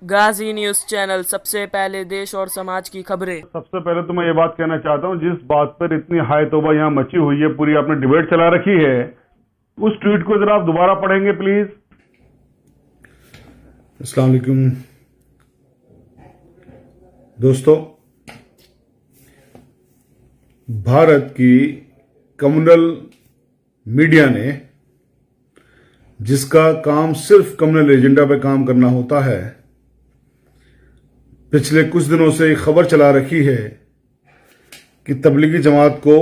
गाजी news channel सबसे पहले देश और समाज की खबरें। सबसे पहले तो मैं ये बात कहना चाहता हूँ, जिस बात पर इतनी हाय तौबा यहाँ मची हुई है, पूरी आपने डिबेट चला रखी है, उस ट्वीट को जरा आप दोबारा पढ़ेंगे प्लीज। अस्सलाम वालेकुम दोस्तों, भारत की कम्युनल मीडिया ने, जिसका काम सिर्फ कम्युनल एजेंडा पे काम करना होता है, पिछले कुछ दिनों से एक खबर चला रखी है कि तबलीगी जमात को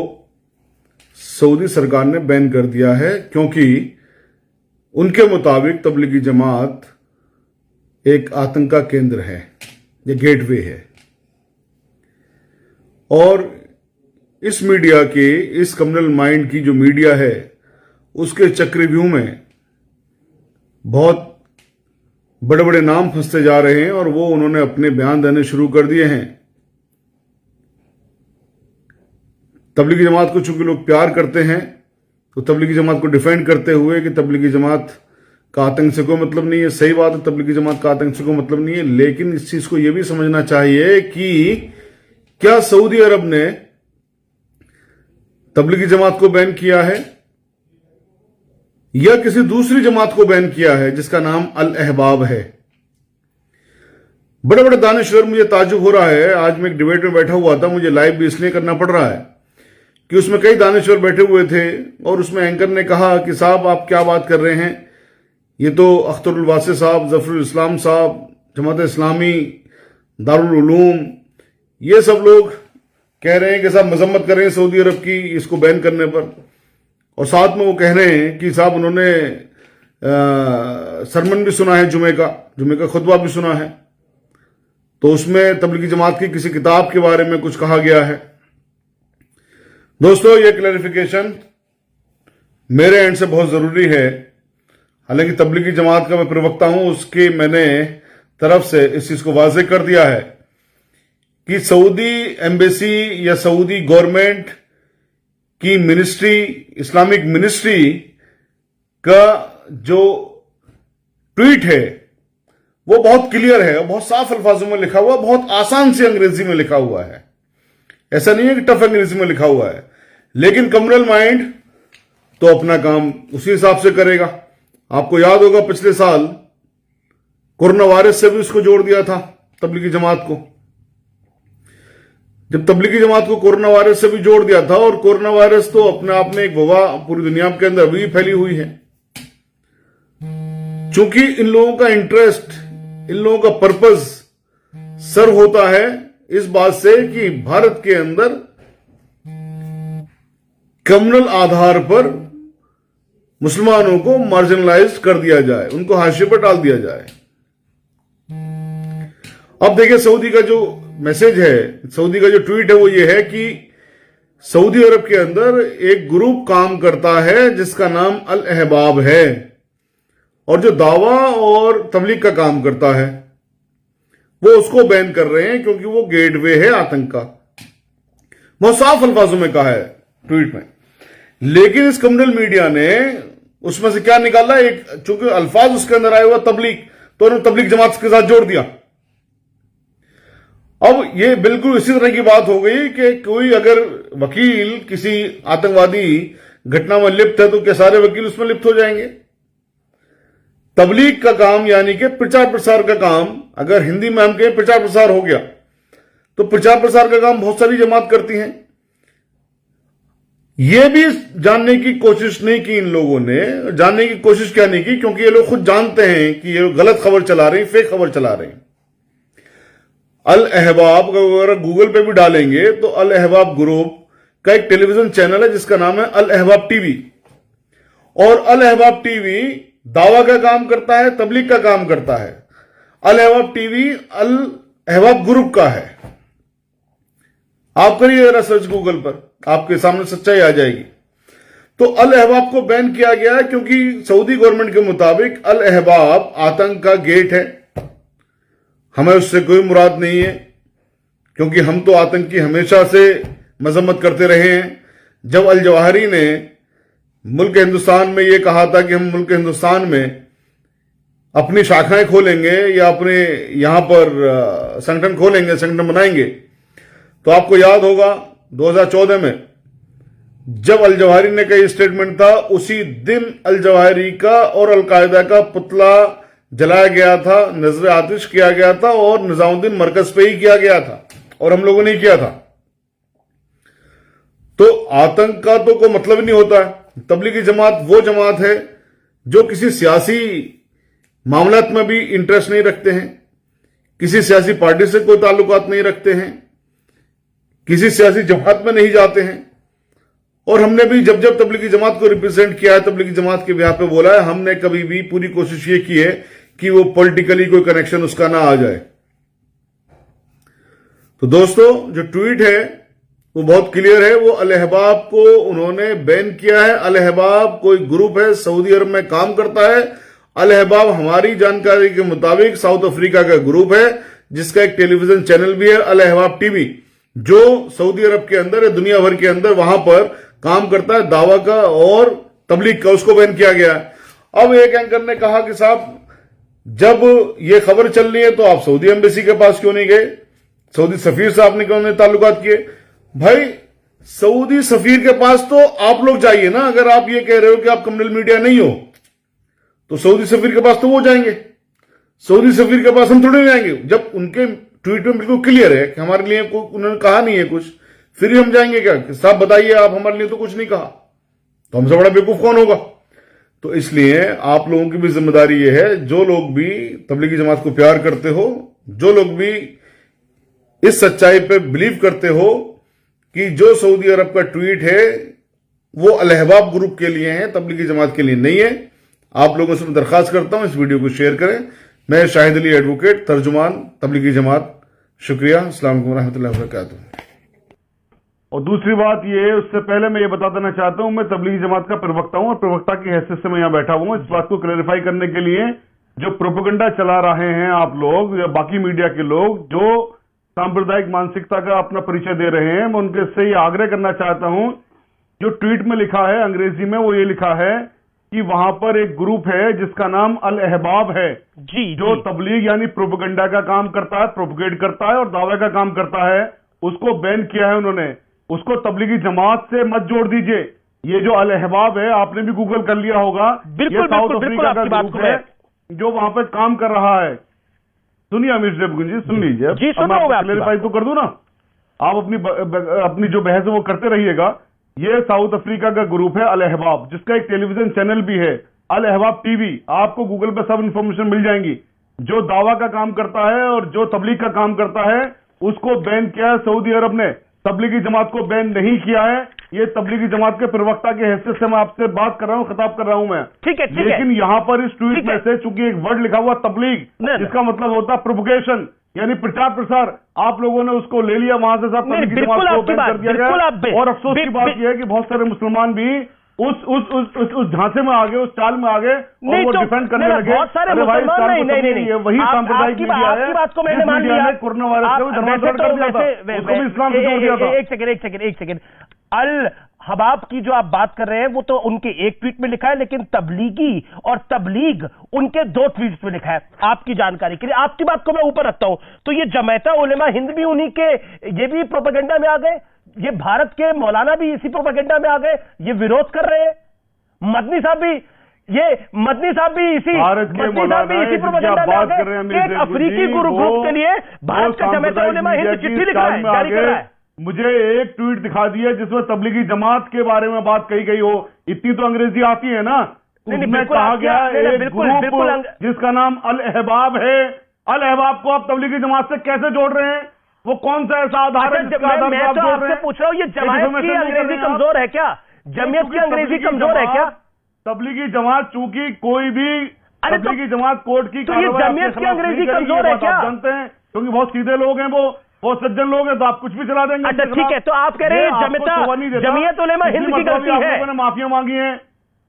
सऊदी सरकार ने बैन कर दिया है, क्योंकि उनके मुताबिक तबलीगी जमात एक आतंक का केंद्र है, ये गेटवे है। और इस मीडिया के, इस कम्युनल माइंड की जो मीडिया है, उसके चक्रव्यूह में बहुत बड़े बड़े नाम फंसते जा रहे हैं और वो उन्होंने अपने बयान देने शुरू कर दिए हैं। तबलीगी जमात को चूंकि लोग प्यार करते हैं, तो तबलीगी जमात को डिफेंड करते हुए कि तबलीगी जमात का आतंक से कोई मतलब नहीं है। सही बात है, तबलीगी जमात का आतंक से कोई मतलब नहीं है, लेकिन इस चीज को यह भी समझना चाहिए कि क्या सऊदी अरब ने तबलीगी जमात को बैन किया है या किसी दूसरी जमात को बैन किया है जिसका नाम अल अहबाब है। बड़े बड़े दानिश्वर, मुझे ताज्जुब हो रहा है, आज मैं एक डिबेट में बैठा हुआ था, मुझे लाइव भी इसलिए करना पड़ रहा है कि उसमें कई दानिश्वर बैठे हुए थे और उसमें एंकर ने कहा कि साहब आप क्या बात कर रहे हैं, ये तो अख्तरुल वासी साहब, जफरुल इस्लाम साहब, जमात इस्लामी, दारुल उलूम, ये सब लोग कह रहे हैं कि साहब मजम्मत कर रहे हैं सऊदी अरब की इसको बैन करने पर, और साथ में वो कह रहे हैं कि साहब उन्होंने सरमन भी सुना है, जुमे का खुतबा भी सुना है, तो उसमें तबलीगी जमात की किसी किताब के बारे में कुछ कहा गया है। दोस्तों, ये क्लैरिफिकेशन मेरे एंड से बहुत जरूरी है। हालांकि तबलीगी जमात का मैं प्रवक्ता हूं, उसके मैंने तरफ से इस चीज को वाज़ेह कर दिया है कि सऊदी एम्बेसी या सऊदी गवर्नमेंट की मिनिस्ट्री, इस्लामिक मिनिस्ट्री का जो ट्वीट है वो बहुत क्लियर है, बहुत साफ अल्फाजों में लिखा हुआ, बहुत आसान सी अंग्रेजी में लिखा हुआ है। ऐसा नहीं है कि टफ अंग्रेजी में लिखा हुआ है, लेकिन कम्युनल माइंड तो अपना काम उसी हिसाब से करेगा। आपको याद होगा पिछले साल कोरोना वायरस से भी उसको जोड़ दिया था तबलीगी जमात को। जब तबलीगी जमात को कोरोना वायरस से भी जोड़ दिया था, और कोरोना वायरस तो अपने आप में एक वबा पूरी दुनिया के अंदर अभी भी फैली हुई है। चूंकि इन लोगों का इंटरेस्ट, इन लोगों का पर्पस सर्व होता है इस बात से कि भारत के अंदर कम्युनल आधार पर मुसलमानों को मार्जिनलाइज कर दिया जाए, उनको हाशिए पर डाल दिया जाए। अब देखिए, सऊदी का जो मैसेज है, सऊदी का जो ट्वीट है, वो ये है कि सऊदी अरब के अंदर एक ग्रुप काम करता है जिसका नाम अल अहबाब है, और जो दावा और तबलीग का काम करता है वो उसको बैन कर रहे हैं क्योंकि वो गेटवे है आतंक का। बहुत साफ अल्फाजों में कहा है ट्वीट में। लेकिन इस कम्युनल मीडिया ने उसमें से क्या निकाला, एक चूंकि अल्फाज उसके अंदर आया हुआ तबलीग, तो उन्होंने तबलीग जमात के साथ जोड़ दिया। अब ये बिल्कुल इसी तरह की बात हो गई कि कोई अगर वकील किसी आतंकवादी घटना में लिप्त है तो क्या सारे वकील उसमें लिप्त हो जाएंगे? तबलीग का काम यानी कि प्रचार प्रसार का काम, अगर हिंदी में हम कहें प्रचार प्रसार हो गया, तो प्रचार प्रसार का काम बहुत सारी जमात करती हैं। यह भी जानने की कोशिश नहीं की इन लोगों ने, जानने की कोशिश क्या नहीं की, क्योंकि ये लोग खुद जानते हैं कि ये गलत खबर चला रहे हैं, फेक खबर चला रहे हैं। अल अहबाब अगर गूगल पे भी डालेंगे तो अल अहबाब ग्रुप का एक टेलीविजन चैनल है जिसका नाम है अल अहबाब टीवी, और अल अहबाब टीवी दावा का काम करता है, तबलीग का काम करता है। अल अहबाब टीवी अल अहबाब ग्रुप का है। आप करिए जरा सर्च गूगल पर, आपके सामने सच्चाई आ जाएगी। तो अल अहबाब को बैन किया गया है क्योंकि सऊदी गवर्नमेंट के मुताबिक अल अहबाब आतंक का गेट है। हमें उससे कोई मुराद नहीं है, क्योंकि हम तो आतंक की हमेशा से मजम्मत करते रहे हैं। जब अल जवाहरी ने मुल्क हिंदुस्तान में यह कहा था कि हम मुल्क हिंदुस्तान में अपनी शाखाएं खोलेंगे या अपने यहां पर संगठन खोलेंगे, संगठन बनाएंगे, तो आपको याद होगा 2014 में जब अल जवाहिरी ने कई स्टेटमेंट था, उसी दिन अल जवाहिरी का और अलकायदा का पुतला जलाया गया था, नजर आतिश किया गया था और निजामुद्दीन मरकज पे ही किया गया था और हम लोगों ने किया था। तो आतंक का तो कोई मतलब ही नहीं होता है। तबलीगी जमात वो जमात है जो किसी सियासी मामलात में भी इंटरेस्ट नहीं रखते हैं, किसी सियासी पार्टी से कोई ताल्लुकात नहीं रखते हैं, किसी सियासी जमात में नहीं जाते हैं। और हमने भी जब जब तबलीगी जमात को रिप्रेजेंट किया है, तबलीगी जमात के बिहाफ पे बोला है, हमने कभी भी पूरी कोशिश ये की है कि वो पॉलिटिकली कोई कनेक्शन उसका ना आ जाए। तो दोस्तों, जो ट्वीट है वो बहुत क्लियर है। वो अल अहबाब को उन्होंने बैन किया है। अल अहबाब कोई ग्रुप है, सऊदी अरब में काम करता है। अल अहबाब हमारी जानकारी के मुताबिक साउथ अफ्रीका का ग्रुप है जिसका एक टेलीविजन चैनल भी है, अल अहबाब टीवी, जो सऊदी अरब के अंदर या दुनिया भर के अंदर वहां पर काम करता है दावा का और तबलीग का। उसको बैन किया गया है। अब एक एंकर ने कहा कि साहब, जब ये खबर चल रही है तो आप सऊदी एम्बेसी के पास क्यों नहीं गए, सऊदी सफीर साहब ने क्यों नहीं ताल्लुकात किए? भाई, सऊदी सफीर के पास तो आप लोग जाइए ना। अगर आप ये कह रहे हो कि आप कम्युनल मीडिया नहीं हो, तो सऊदी सफीर के पास तो वो जाएंगे, सऊदी सफीर के पास हम थोड़े जाएंगे। जब उनके ट्वीट में बिल्कुल क्लियर है कि हमारे लिए उन्होंने कहा नहीं है कुछ, फिर हम जाएंगे क्या? साहब बताइए, आप हमारे लिए तो कुछ नहीं कहा, तो हमसे बड़ा बेवकूफ कौन होगा? तो इसलिए आप लोगों की भी जिम्मेदारी यह है, जो लोग भी तबलीगी जमात को प्यार करते हो, जो लोग भी इस सच्चाई पे बिलीव करते हो कि जो सऊदी अरब का ट्वीट है वो अल अहबाब ग्रुप के लिए है, तबलीगी जमात के लिए नहीं है, आप लोगों से मैं दरखास्त करता हूं इस वीडियो को शेयर करें। मैं शाहिद अली एडवोकेट, तर्जुमान, तबलीगी जमात। शुक्रिया। अस्सलाम वालेकुम रहमतुल्लाहि व बरकातुहू। और दूसरी बात ये, उससे पहले मैं ये बता देना चाहता हूं, मैं तबलीगी जमात का प्रवक्ता हूं और प्रवक्ता की हैसियत से मैं यहां बैठा हुआ हूं इस बात को क्लैरिफाई करने के लिए। जो प्रोपेगेंडा चला रहे हैं आप लोग या बाकी मीडिया के लोग, जो सांप्रदायिक मानसिकता का अपना परिचय दे रहे हैं, मैं उनके से ये आग्रह करना चाहता हूं, जो ट्वीट में लिखा है अंग्रेजी में, वो ये लिखा है कि वहां पर एक ग्रुप है जिसका नाम अल अहबाब है, जी, जो तबलीग यानी प्रोपेगेंडा का काम करता है, प्रोपेगेट करता है और दावे का काम करता है। उसको बैन किया है उन्होंने। उसको तबलीगी जमात से मत जोड़ दीजिए। ये जो अल अहबाब है, आपने भी गूगल कर लिया होगा, बिल्कुल, ये साउथ बिल्कुल, अफ्रीका का बिल्कुल, ग्रुप है जो वहां पर काम कर रहा है। सुनिए अमीर जेबगुन जी, सुन लीजिए। जी, सुन रहा हूं मैं आपकी क्लैरिफाई तो कर दूं ना, आप अपनी जो बहस है वो करते रहिएगा। ये साउथ अफ्रीका का ग्रुप है अल अहबाब, जिसका एक टेलीविजन चैनल भी है, अल अहबाब टीवी। आपको गूगल पे सब इंफॉर्मेशन मिल जाएंगी। जो दावा का काम करता है और जो तबलीग का काम करता है, उसको बैन किया है सऊदी अरब ने। तबलीगी जमात को बैन नहीं किया है। ये तबलीगी जमात के प्रवक्ता के हैसियत से मैं आपसे बात कर रहा हूं, खिताब कर रहा हूं मैं। ठीक है, ठीक है। लेकिन यहां पर इस ट्वीट में से चूंकि एक वर्ड लिखा हुआ तबलीग, जिसका मतलब होता है प्रोपगेशन यानी प्रचार प्रसार, आप लोगों ने उसको ले लिया वहां से, सब तबलीगी जमात को बैन कर दिया गया। और अफसोस की बात यह है कि बहुत सारे मुसलमान भी उस झांसे में आ गए, उस चाल में आ गए और वो डिफेंड करने लगे। बहुत सारे मुसलमान नहीं, वही सांप्रदायिक मीडिया है। आपकी बात को मैंने मान लिया। कोरोना वायरस से धर्मांतरण कर दिया था, उसको भी इस्लाम से जोड़ दिया था। एक सेकंड। अल हबाब की जो आप बात कर रहे हैं वो तो उनके एक ट्वीट में लिखा है, लेकिन तबलीगी और तबलीग उनके 2 ट्वीट्स में लिखा है। आपकी जानकारी के लिए, आपकी बात को मैं ऊपर रखता हूं। तो ये जमायता उलेमा हिंद भी उन्हीं के, ये भी प्रोपेगेंडा में आ गए। ये भारत के मौलाना भी इसी प्रोपेगेंडा में आ गए, ये विरोध कर रहे हैं। मदनी साहब भी इसी प्रोपेगेंडा में आ गए। एक अफ्रीकी ग्रुप के लिए भारत का जमायता उलेमा हिंद चिट्ठी लिख रहा है, जारी कर रहा है। मुझे एक ट्वीट दिखा दिया जिसमें तबलीगी जमात के बारे में बात कही गई हो। इतनी तो अंग्रेजी आती है ना। उसमें कहा गया एक ग्रुप जिसका नाम अल अहबाब है। अल अहबाब को आप तबलीगी जमात से कैसे जोड़ रहे हैं? वो कौन सा ऐसा आधार है जिसका आधार मैं तो आपसे पूछ रहा हूं, ये जमायत की अंग्रेजी कमजोर है क्या? जमीयत की अंग्रेजी कमजोर है क्या? तबलीगी जमात चूंकि कोई भी तबलीगी जमात कोर्ट की जमीयत की अंग्रेजी कमजोर है क्या? जानते हैं, क्योंकि बहुत सीधे लोग हैं, वो सज्जन लोग हैं, तो आप कुछ भी चला देंगे। अच्छा ठीक है, तो आप कह रहे हैं जमीयत उलेमा हिंद की गलती है। आप लोगों ने माफिया मांगी है,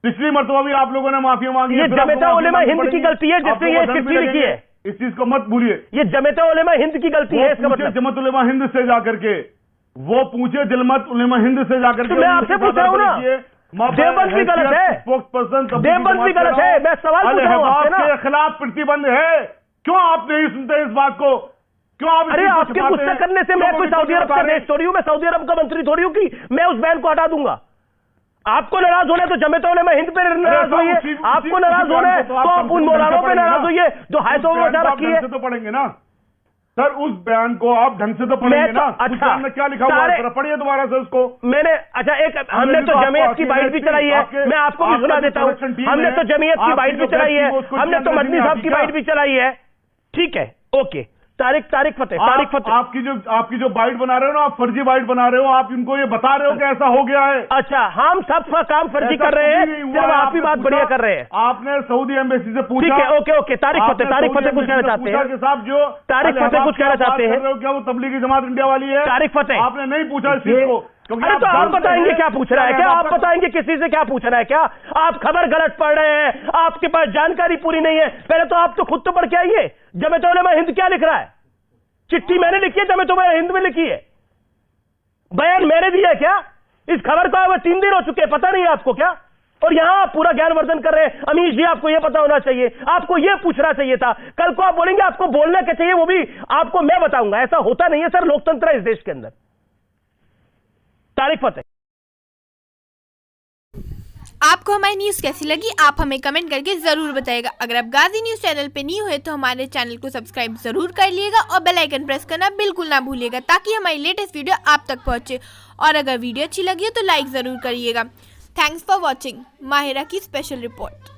पिछली मरतबा भी आप लोगों ने माफिया मांगी है। ये जमीयत उलेमा हिंद की गलती है जिसने ये चिट्ठी लिखी है। इस चीज को मत भूलिए। ये जमीयत उलेमा हिंद की गलती है, इसका मतलब। जमात उलेमा हिंद से जाकर के वो पूछे, जमात उलेमा हिंद से जाकर के। मैं आपसे पूछ रहा हूं ना, देवबंद भी गलत है, स्पोक्स पर्सन देवबंद भी गलत है। मैं सवाल पूछ रहा हूं आपसे ना, के खिलाफ प्रतिबंध है, क्यों आप नहीं सुनते इस बात को? क्यों आप अरे आपके गुस्सा करने से मैं कोई सऊदी अरब का देश थोड़ी हूं, मैं सऊदी अरब का मंत्री थोड़ी हूं कि मैं उस बैन को हटा दूंगा। आपको नाराज होना है तो जमेत उलेमा हिंद पे नाराज होइए, आपको नाराज होना है तो आप उन मौलानों पे नाराज होइए जो हायतों में रखी है। तो पढ़ेंगे ना सर, उस बयान को आप ढंग से तो पढ़ेंगे ना। अच्छा, में क्या लिखा हुआ है पढ़िए दोबारा से उसको। मैंने अच्छा एक हमने तो जमीयत की बाइट भी चलाई है, मैं आपको भी सुना देता हूं। हमने तो जमीयत की बाइट भी चलाई है, हमने तो मदनी साहब की बाइट भी चलाई है। ठीक है, ओके। तारिक फतेह आपकी जो बाइट बना रहे हो ना, आप फर्जी बाइट बना रहे हो। आप इनको ये बता रहे हो कि ऐसा हो गया है। अच्छा, हम सब काम फर्जी कर रहे हैं, सिर्फ आप ही बात बढ़िया कर रहे हैं। आपने सऊदी एम्बेसी से पूछा। ठीक है, ओके। तारिक फतेह कुछ कहना चाहते हैं साहब, जो तारिक फतेह कुछ कहना चाहते हैं। क्या वो तबलीगी जमात इंडिया वाली है? तारिक फतेह, आपने नहीं पूछा इस चीज को। अरे तो आप बताएंगे क्या पूछ रहा है? क्या आप बताएंगे किसी से क्या पूछ रहा है? क्या आप खबर गलत पढ़ रहे हैं? आपके पास जानकारी पूरी नहीं है। पहले तो आप तो खुद तो पढ़ के आइए, जमीयत उलेमा हिंद क्या लिख रहा है। चिट्ठी मैंने लिखी है, जमीयत उलेमा हिंद में लिखी है, बयान मैंने दिया है। क्या इस खबर को अब 3 दिन हो चुके हैं, पता नहीं है आपको क्या? और यहां आप पूरा ज्ञानवर्धन कर रहे हैं। अमीश जी, आपको यह पता होना चाहिए, आपको यह पूछना चाहिए था। कल को आप बोलेंगे आपको बोलना क्या चाहिए, वो भी आपको मैं बताऊंगा। ऐसा होता नहीं है सर, लोकतंत्र है इस देश के अंदर। तारिक फतेह, आपको हमारी न्यूज़ कैसी लगी आप हमें कमेंट करके ज़रूर बताइएगा। अगर आप गाजी न्यूज़ चैनल पे न्यू है तो हमारे चैनल को सब्सक्राइब ज़रूर कर लिएगा और बेल आइकन प्रेस करना बिल्कुल ना भूलिएगा ताकि हमारी लेटेस्ट वीडियो आप तक पहुंचे। और अगर वीडियो अच्छी लगी हो तो लाइक ज़रूर करिएगा। थैंक्स फॉर वॉचिंग माहिरा की स्पेशल रिपोर्ट।